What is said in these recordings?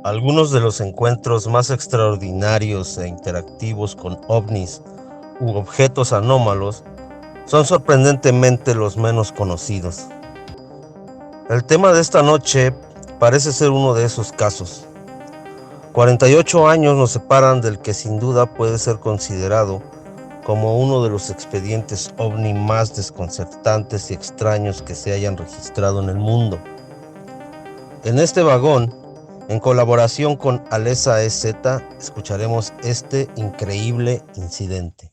Algunos de los encuentros más extraordinarios e interactivos con ovnis u objetos anómalos son sorprendentemente los menos conocidos. El tema de esta noche parece ser uno de esos casos. 48 años nos separan del que sin duda puede ser considerado como uno de los expedientes ovni más desconcertantes y extraños que se hayan registrado en el mundo. En este vagón, en colaboración con Alessa EZ, escucharemos este increíble incidente.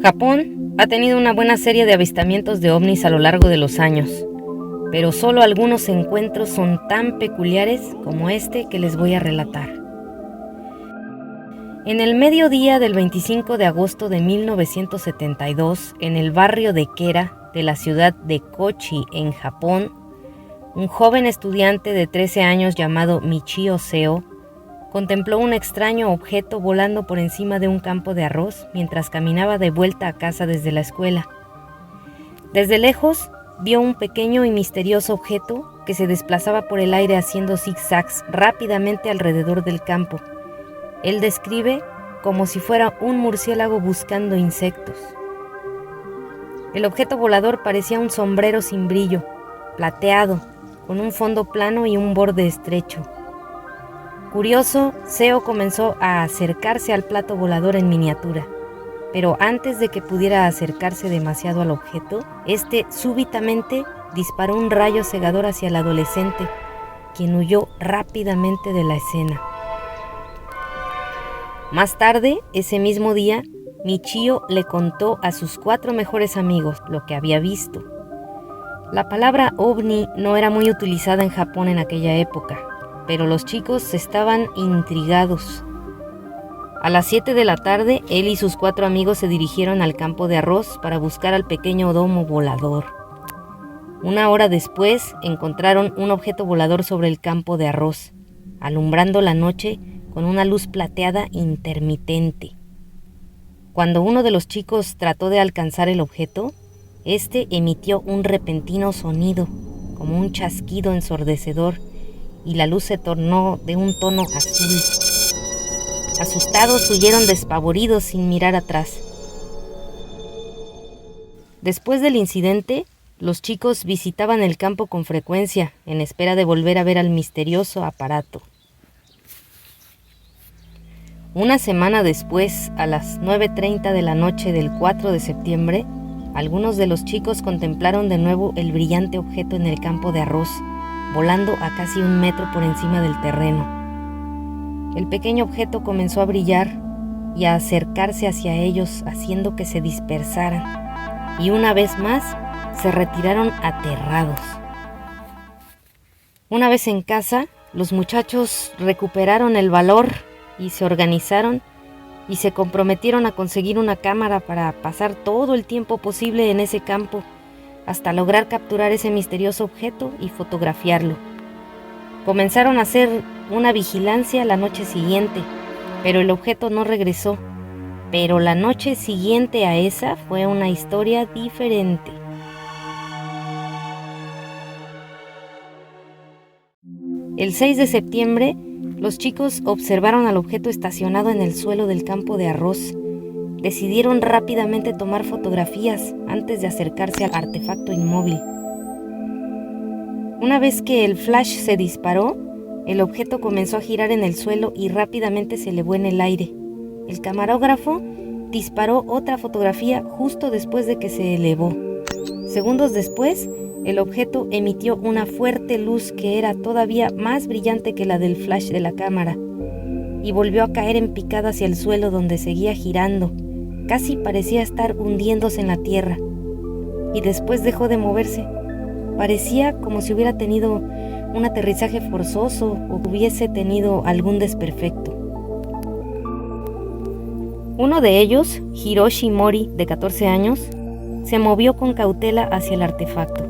Japón ha tenido una buena serie de avistamientos de ovnis a lo largo de los años, pero solo algunos encuentros son tan peculiares como este que les voy a relatar. En el mediodía del 25 de agosto de 1972, en el barrio de Kera de la ciudad de Kochi, en Japón, un joven estudiante de 13 años llamado Michio Seo contempló un extraño objeto volando por encima de un campo de arroz mientras caminaba de vuelta a casa desde la escuela. Desde lejos, vio un pequeño y misterioso objeto que se desplazaba por el aire haciendo zigzags rápidamente alrededor del campo. Él describe como si fuera un murciélago buscando insectos. El objeto volador parecía un sombrero sin brillo, plateado, con un fondo plano y un borde estrecho. Curioso, Seo comenzó a acercarse al plato volador en miniatura, pero antes de que pudiera acercarse demasiado al objeto, este súbitamente disparó un rayo cegador hacia el adolescente, quien huyó rápidamente de la escena. Más tarde, ese mismo día, Michio le contó a sus 4 mejores amigos lo que había visto. La palabra ovni no era muy utilizada en Japón en aquella época, pero los chicos estaban intrigados. A las 7 de la tarde, él y sus 4 amigos se dirigieron al campo de arroz para buscar al pequeño domo volador. Una hora después, encontraron un objeto volador sobre el campo de arroz, alumbrando la noche con una luz plateada intermitente. Cuando uno de los chicos trató de alcanzar el objeto, este emitió un repentino sonido, como un chasquido ensordecedor, y la luz se tornó de un tono azul. Asustados, huyeron despavoridos sin mirar atrás. Después del incidente, los chicos visitaban el campo con frecuencia, en espera de volver a ver al misterioso aparato. Una semana después, a las 9:30 de la noche del 4 de septiembre, algunos de los chicos contemplaron de nuevo el brillante objeto en el campo de arroz, volando a casi 1 metro por encima del terreno. El pequeño objeto comenzó a brillar y a acercarse hacia ellos, haciendo que se dispersaran, y una vez más se retiraron aterrados. Una vez en casa, los muchachos recuperaron el valor y se organizaron y se comprometieron a conseguir una cámara para pasar todo el tiempo posible en ese campo, hasta lograr capturar ese misterioso objeto y fotografiarlo. Comenzaron a hacer una vigilancia la noche siguiente, pero el objeto no regresó. Pero la noche siguiente a esa fue una historia diferente. El 6 de septiembre, los chicos observaron al objeto estacionado en el suelo del campo de arroz. Decidieron rápidamente tomar fotografías antes de acercarse al artefacto inmóvil. Una vez que el flash se disparó, el objeto comenzó a girar en el suelo y rápidamente se elevó en el aire. El camarógrafo disparó otra fotografía justo después de que se elevó. Segundos después, el objeto emitió una fuerte luz que era todavía más brillante que la del flash de la cámara y volvió a caer en picada hacia el suelo, donde seguía girando. Casi parecía estar hundiéndose en la tierra y después dejó de moverse. Parecía como si hubiera tenido un aterrizaje forzoso o hubiese tenido algún desperfecto. Uno de ellos, Hiroshi Mori, de 14 años, se movió con cautela hacia el artefacto.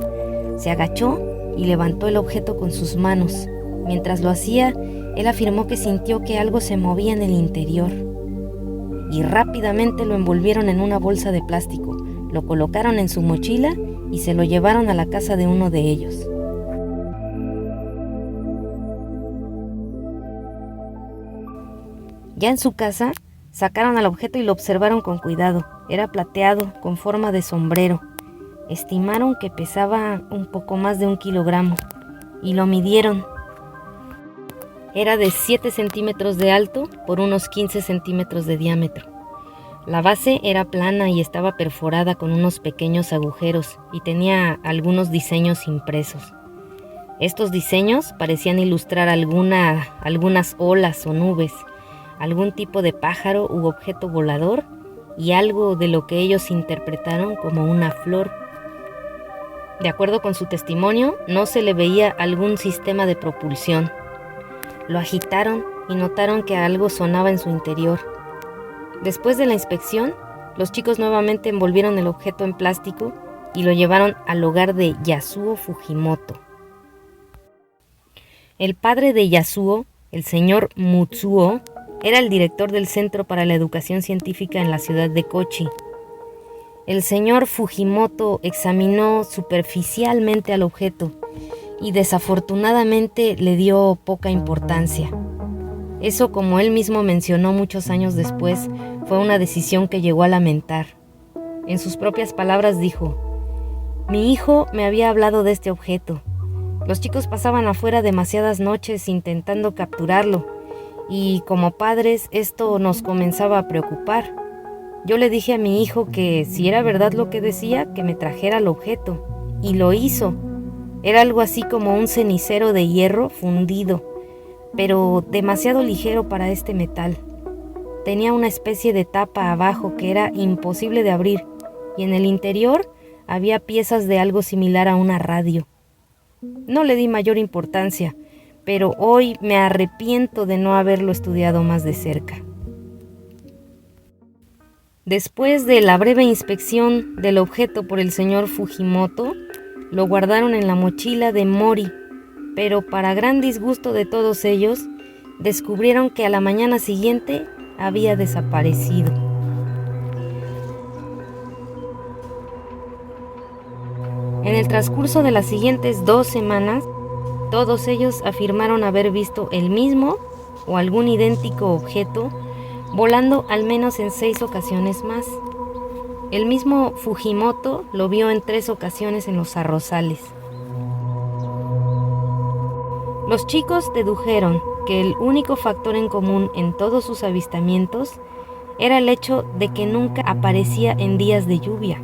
Se agachó y levantó el objeto con sus manos. Mientras lo hacía, él afirmó que sintió que algo se movía en el interior. Y rápidamente lo envolvieron en una bolsa de plástico, lo colocaron en su mochila y se lo llevaron a la casa de uno de ellos. Ya en su casa, sacaron al objeto y lo observaron con cuidado. Era plateado, con forma de sombrero. Estimaron que pesaba un poco más de 1 kilogramo y lo midieron. Era de 7 centímetros de alto por unos 15 centímetros de diámetro. La base era plana y estaba perforada con unos pequeños agujeros y tenía algunos diseños impresos. Estos diseños parecían ilustrar algunas olas o nubes, algún tipo de pájaro u objeto volador y algo de lo que ellos interpretaron como una flor. De acuerdo con su testimonio, no se le veía algún sistema de propulsión. Lo agitaron y notaron que algo sonaba en su interior. Después de la inspección, los chicos nuevamente envolvieron el objeto en plástico y lo llevaron al hogar de Yasuo Fujimoto. El padre de Yasuo, el señor Mutsuo, era el director del Centro para la Educación Científica en la ciudad de Kochi. El señor Fujimoto examinó superficialmente al objeto y desafortunadamente le dio poca importancia. Eso, como él mismo mencionó muchos años después, fue una decisión que llegó a lamentar. En sus propias palabras dijo: "Mi hijo me había hablado de este objeto. Los chicos pasaban afuera demasiadas noches intentando capturarlo, y como padres esto nos comenzaba a preocupar. Yo le dije a mi hijo que si era verdad lo que decía, que me trajera el objeto, y lo hizo. Era algo así como un cenicero de hierro fundido, pero demasiado ligero para este metal. Tenía una especie de tapa abajo que era imposible de abrir, y en el interior había piezas de algo similar a una radio. No le di mayor importancia, pero hoy me arrepiento de no haberlo estudiado más de cerca". Después de la breve inspección del objeto por el señor Fujimoto, lo guardaron en la mochila de Mori, pero para gran disgusto de todos ellos, descubrieron que a la mañana siguiente había desaparecido. En el transcurso de las siguientes 2 semanas, todos ellos afirmaron haber visto el mismo o algún idéntico objeto volando al menos en 6 ocasiones más. El mismo Fujimoto lo vio en 3 ocasiones en los arrozales. Los chicos dedujeron que el único factor en común en todos sus avistamientos era el hecho de que nunca aparecía en días de lluvia.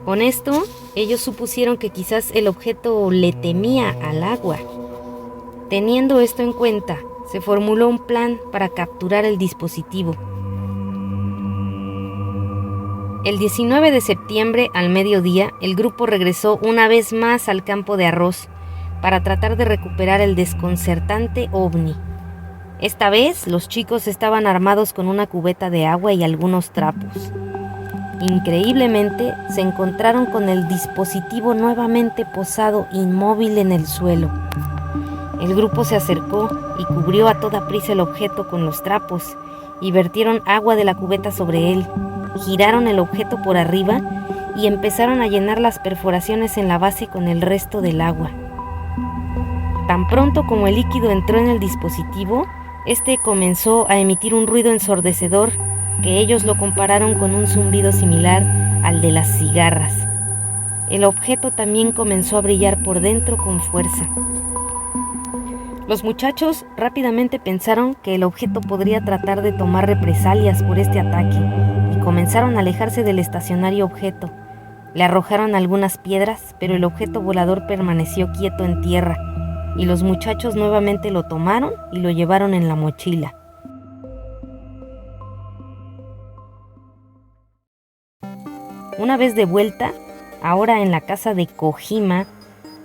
Con esto, ellos supusieron que quizás el objeto le temía al agua. Teniendo esto en cuenta, se formuló un plan para capturar el dispositivo. El 19 de septiembre al mediodía, el grupo regresó una vez más al campo de arroz para tratar de recuperar el desconcertante ovni. Esta vez, los chicos estaban armados con una cubeta de agua y algunos trapos. Increíblemente, se encontraron con el dispositivo nuevamente posado inmóvil en el suelo. El grupo se acercó y cubrió a toda prisa el objeto con los trapos y vertieron agua de la cubeta sobre él. Giraron el objeto por arriba y empezaron a llenar las perforaciones en la base con el resto del agua. Tan pronto como el líquido entró en el dispositivo, este comenzó a emitir un ruido ensordecedor que ellos lo compararon con un zumbido similar al de las cigarras. El objeto también comenzó a brillar por dentro con fuerza. Los muchachos rápidamente pensaron que el objeto podría tratar de tomar represalias por este ataque y comenzaron a alejarse del estacionario objeto. Le arrojaron algunas piedras, pero el objeto volador permaneció quieto en tierra y los muchachos nuevamente lo tomaron y lo llevaron en la mochila. Una vez de vuelta, ahora en la casa de Kojima,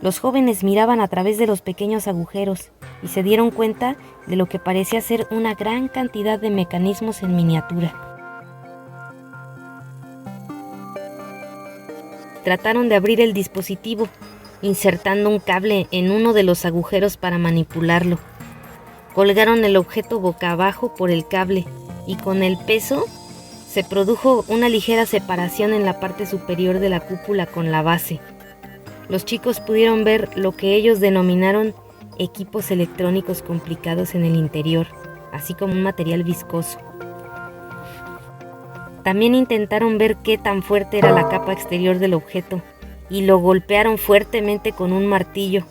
los jóvenes miraban a través de los pequeños agujeros y se dieron cuenta de lo que parecía ser una gran cantidad de mecanismos en miniatura. Trataron de abrir el dispositivo, insertando un cable en uno de los agujeros para manipularlo. Colgaron el objeto boca abajo por el cable y con el peso se produjo una ligera separación en la parte superior de la cúpula con la base. Los chicos pudieron ver lo que ellos denominaron equipos electrónicos complicados en el interior, así como un material viscoso. También intentaron ver qué tan fuerte era la capa exterior del objeto y lo golpearon fuertemente con un martillo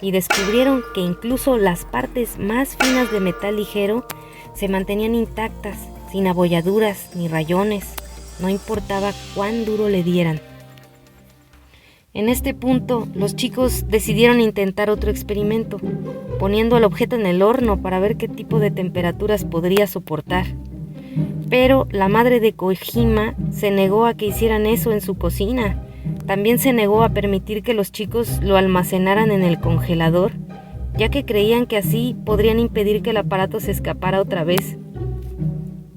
y descubrieron que incluso las partes más finas de metal ligero se mantenían intactas, sin abolladuras ni rayones, no importaba cuán duro le dieran. En este punto, los chicos decidieron intentar otro experimento, poniendo el objeto en el horno para ver qué tipo de temperaturas podría soportar. Pero la madre de Kojima se negó a que hicieran eso en su cocina. También se negó a permitir que los chicos lo almacenaran en el congelador, ya que creían que así podrían impedir que el aparato se escapara otra vez.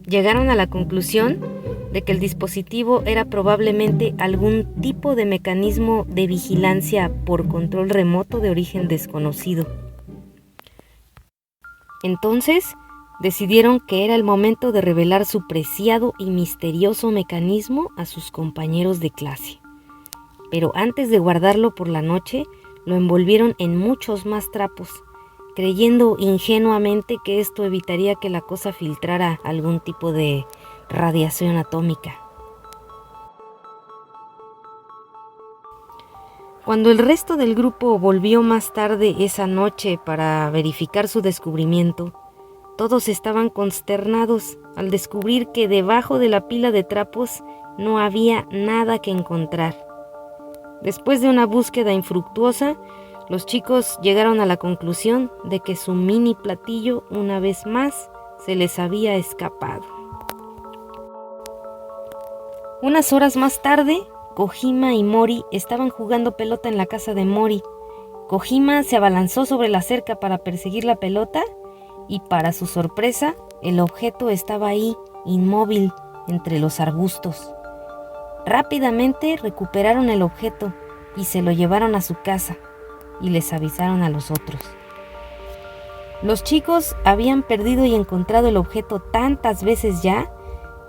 Llegaron a la conclusión de que el dispositivo era probablemente algún tipo de mecanismo de vigilancia por control remoto de origen desconocido. Entonces, decidieron que era el momento de revelar su preciado y misterioso mecanismo a sus compañeros de clase. Pero antes de guardarlo por la noche, lo envolvieron en muchos más trapos, creyendo ingenuamente que esto evitaría que la cosa filtrara algún tipo de radiación atómica. Cuando el resto del grupo volvió más tarde esa noche para verificar su descubrimiento, todos estaban consternados al descubrir que debajo de la pila de trapos no había nada que encontrar. Después de una búsqueda infructuosa, los chicos llegaron a la conclusión de que su mini platillo una vez más se les había escapado. Unas horas más tarde, Kojima y Mori estaban jugando pelota en la casa de Mori. Kojima se abalanzó sobre la cerca para perseguir la pelota y, para su sorpresa, el objeto estaba ahí, inmóvil, entre los arbustos. Rápidamente recuperaron el objeto y se lo llevaron a su casa y les avisaron a los otros. Los chicos habían perdido y encontrado el objeto tantas veces ya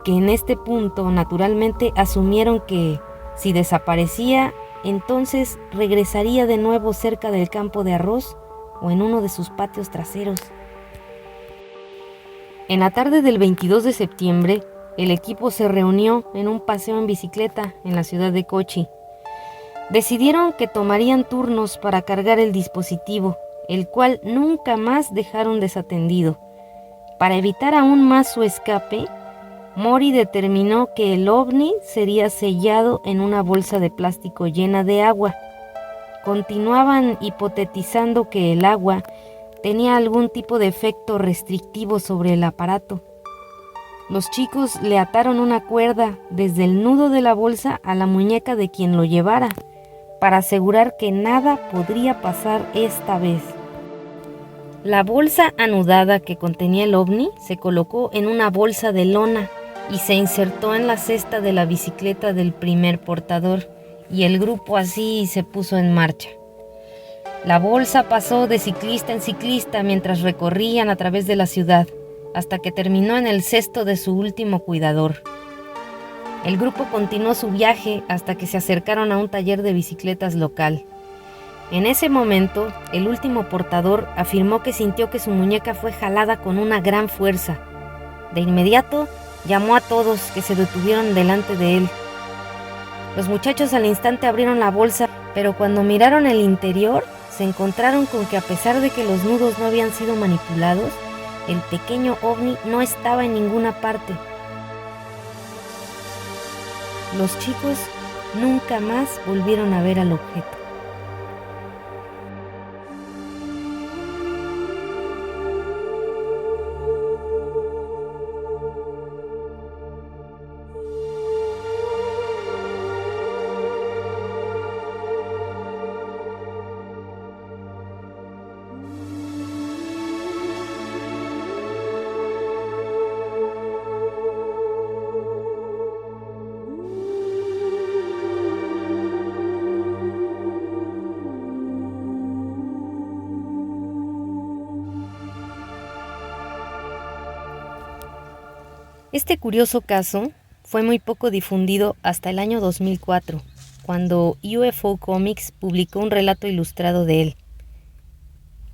que en este punto naturalmente asumieron que si desaparecía, entonces regresaría de nuevo cerca del campo de arroz o en uno de sus patios traseros. En la tarde del 22 de septiembre, el equipo se reunió en un paseo en bicicleta en la ciudad de Kochi. Decidieron que tomarían turnos para cargar el dispositivo, el cual nunca más dejaron desatendido. Para evitar aún más su escape, Mori determinó que el ovni sería sellado en una bolsa de plástico llena de agua. Continuaban hipotetizando que el agua tenía algún tipo de efecto restrictivo sobre el aparato. Los chicos le ataron una cuerda desde el nudo de la bolsa a la muñeca de quien lo llevara, para asegurar que nada podría pasar esta vez. La bolsa anudada que contenía el ovni se colocó en una bolsa de lona y se insertó en la cesta de la bicicleta del primer portador, y el grupo así se puso en marcha. La bolsa pasó de ciclista en ciclista mientras recorrían a través de la ciudad, hasta que terminó en el cesto de su último cuidador. El grupo continuó su viaje hasta que se acercaron a un taller de bicicletas local. En ese momento, el último portador afirmó que sintió que su muñeca fue jalada con una gran fuerza. De inmediato, llamó a todos que se detuvieron delante de él. Los muchachos al instante abrieron la bolsa, pero cuando miraron el interior, se encontraron con que a pesar de que los nudos no habían sido manipulados, el pequeño ovni no estaba en ninguna parte. Los chicos nunca más volvieron a ver al objeto. Este curioso caso fue muy poco difundido hasta el año 2004, cuando UFO Comics publicó un relato ilustrado de él.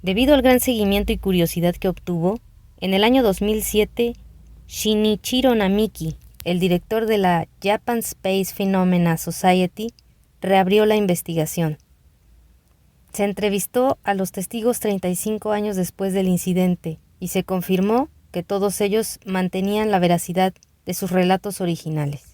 Debido al gran seguimiento y curiosidad que obtuvo, en el año 2007, Shinichiro Namiki, el director de la Japan Space Phenomena Society, reabrió la investigación. Se entrevistó a los testigos 35 años después del incidente y se confirmó que todos ellos mantenían la veracidad de sus relatos originales.